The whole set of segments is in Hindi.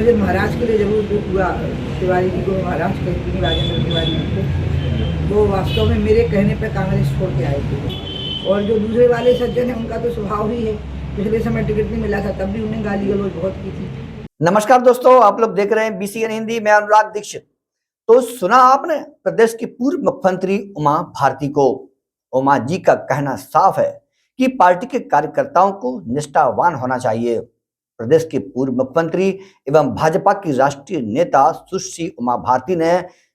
मुझे महाराज के लिए जरूर दुख हुआ। तिवारी जी को महाराज कहती हूँ, राजेंद्र तिवारी जी को। वो वास्तव में मेरे कहने पर कांग्रेस छोड़ के आए थे। और जो दूसरे वाले सज्जन हैं उनका तो स्वभाव ही है, पिछले समय टिकट नहीं मिला था तब भी उन्हें गाली गलौज बहुत की थी। नमस्कार दोस्तों, आप लोग देख रहे हैं BCN हिंदी। मैं अनुराग दीक्षित। तो सुना आपने प्रदेश की पूर्व मुख्यमंत्री उमा भारती को। उमा जी का कहना साफ है कि पार्टी के कार्यकर्ताओं को निष्ठावान होना चाहिए। प्रदेश के पूर्व मुख्यमंत्री एवं भाजपा की राष्ट्रीय नेता सुश्री उमा भारती ने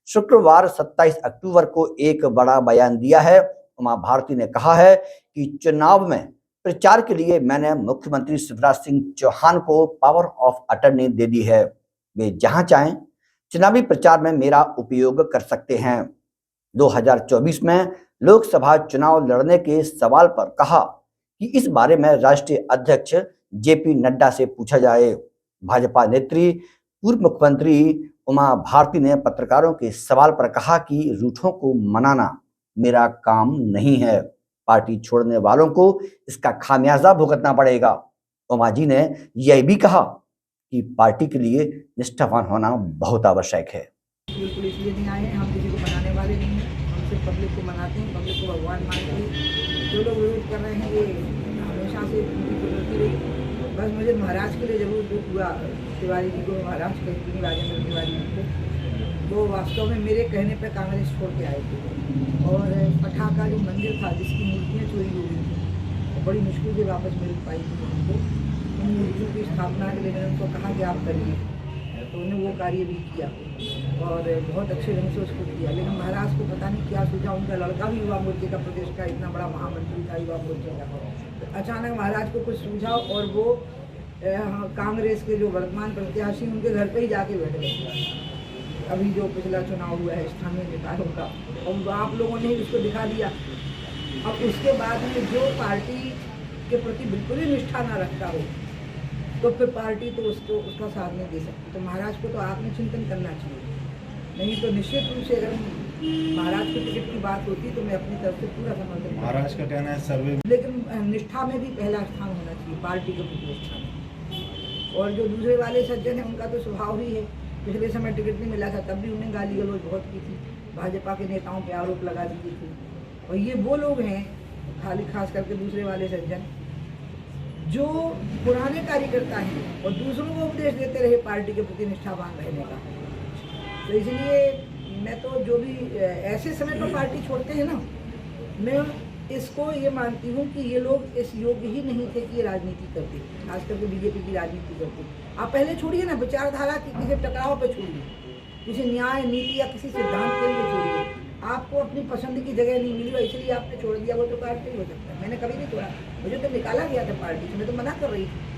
शुक्रवार 27 अक्टूबर को एक बड़ा बयान दिया है। उमा भारती ने कहा है कि चुनाव में प्रचार के लिए मैंने मुख्यमंत्री शिवराज सिंह चौहान को पावर ऑफ अटर्नी दे दी है। वे जहां चाहें चुनावी प्रचार में मेरा उपयोग कर सकते हैं। 2024 में लोकसभा चुनाव लड़ने के सवाल पर कहा कि इस बारे में राष्ट्रीय अध्यक्ष JP नड्डा से पूछा जाए। भाजपा नेत्री पूर्व मुख्यमंत्री उमा भारती ने पत्रकारों के सवाल पर कहा कि रूठों को मनाना मेरा काम नहीं है। पार्टी छोड़ने वालों को इसका खामियाजा भुगतना पड़ेगा। उमा जी ने यह भी कहा कि पार्टी के लिए निष्ठावान होना बहुत आवश्यक है। बिल्कुल इसलिए नहीं आए हैं, हम किसी को मनाने वाले नहीं हैं। हम सिर्फ पब्लिक को मनाते हैं, पब्लिक को भगवान मानते हैं। जो लोग विरोध कर रहे हैं ये हमेशा से उनकी होती रही। बस मुझे महाराज के लिए जरूर दुख हुआ। तिवारी जी को महाराज कहती हूँ, राजेंद्र तिवारी जी को। वो वास्तव में मेरे कहने पर कांग्रेस छोड़ के आए थे। और पठा का जो मंदिर था जिसकी मूर्तियाँ चोरी हो गई थी, बड़ी मुश्किल से वापस मिल पाई थी उनको। उन मूर्तियों की स्थापना के लिए मैंने उनको कहा कि आप करिए, तो उन्होंने वो कार्य भी किया और बहुत अच्छे ढंग से उसको किया। लेकिन महाराज को पता नहीं क्या सूझा, उनका लड़का भी युवा मोर्चे का प्रदेश का इतना बड़ा महामंत्री था युवा मोर्चे का। तो अचानक महाराज को कुछ सूझा और वो कांग्रेस के जो वर्तमान प्रत्याशी उनके घर पे ही जाके बैठ गए। अभी जो पिछला चुनाव हुआ है स्थानीय निकायों का, और आप लोगों ने उसको दिखा दिया। अब उसके बाद में जो पार्टी के प्रति बिल्कुल ही निष्ठा ना रखता हो तो फिर पार्टी तो उसका साथ नहीं दे सकती। तो महाराज को तो आत्मचिंतन करना चाहिए। नहीं तो निश्चित रूप से अगर महाराज के टिकट की बात होती तो मैं अपनी तरफ से पूरा समर्थन। महाराज का कहना है सर्वे, लेकिन निष्ठा में भी पहला स्थान होना चाहिए पार्टी के प्रति निष्ठा में। और जो दूसरे वाले सज्जन हैं उनका तो स्वभाव ही है, पिछले समय टिकट नहीं मिला था तब भी उन्हें गाली गलौज बहुत की थी, भाजपा के नेताओं पे आरोप लगा दी थी। और ये वो लोग हैं, खास करके दूसरे वाले सज्जन, जो पुराने कार्यकर्ता हैं और दूसरों को उपदेश देते रहे पार्टी के प्रति निष्ठावान रहने का। तो इसलिए मैं तो जो भी ऐसे समय पर पार्टी छोड़ते हैं ना, मैं इसको ये मानती हूँ कि ये लोग इस योग्य ही नहीं थे कि ये राजनीति करते, खास करके BJP की राजनीति करते। आप पहले छोड़िए ना, विचारधारा की किसी टकराव पे छोड़िए, किसी न्याय नीति या किसी सिद्धांत के लिए छोड़िए। आपको अपनी पसंद की जगह नहीं मिली और इसलिए आपने छोड़ दिया, वो तो पार्टी हो सकता है। मैंने कभी नहीं छोड़ा, मुझे तो निकाला गया था पार्टी से, मैं तो मना कर रही थी।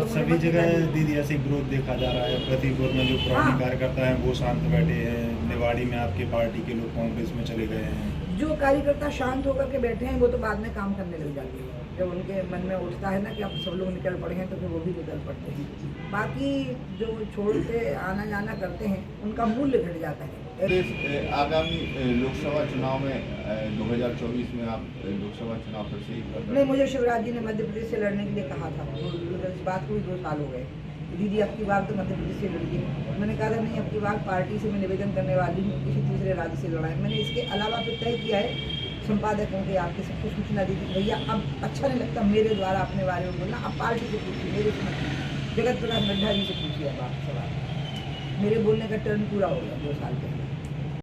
सभी जगह दीदी ऐसे विरोध देखा जा रहा है। प्रतीकपुर में जो पुराने कार्यकर्ता हैं वो शांत बैठे हैं, निवाड़ी में आपके पार्टी के लोग कांग्रेस में चले गए हैं। जो कार्यकर्ता शांत होकर के बैठे हैं वो तो बाद में काम करने लग जाते हैं। जब उनके मन में उठता है ना कि अब सब लोग निकल पड़े हैं तो फिर वो भी निकल पड़ते हैं। बाकी जो छोड़ के आना जाना करते हैं उनका मूल्य घट जाता है। आगामी लोकसभा चुनाव में 2024 में आप लोकसभा चुनाव फिर से ही नहीं, मुझे शिवराज जी ने मध्य प्रदेश से लड़ने के लिए कहा था। इस बात को भी 2 साल हो गए, दीदी अब की बार तो मध्य प्रदेश से लड़िए। मैंने कहा था नहीं, अब की बार पार्टी से मैं निवेदन करने वाली हूँ किसी दूसरे राज्य से लड़ाई। मैंने इसके अलावा फिर तय किया है, संपादकों के आपके सबको सूचना दी थी, भैया अब अच्छा नहीं लगता मेरे द्वारा अपने बारे में बोलना, अब पार्टी से पूछिए, मेरे से जगत प्रकाश नड्डा जी से पूछिए। अब आप सवाल, मेरे बोलने का टर्न पूरा हो गया 2 साल के।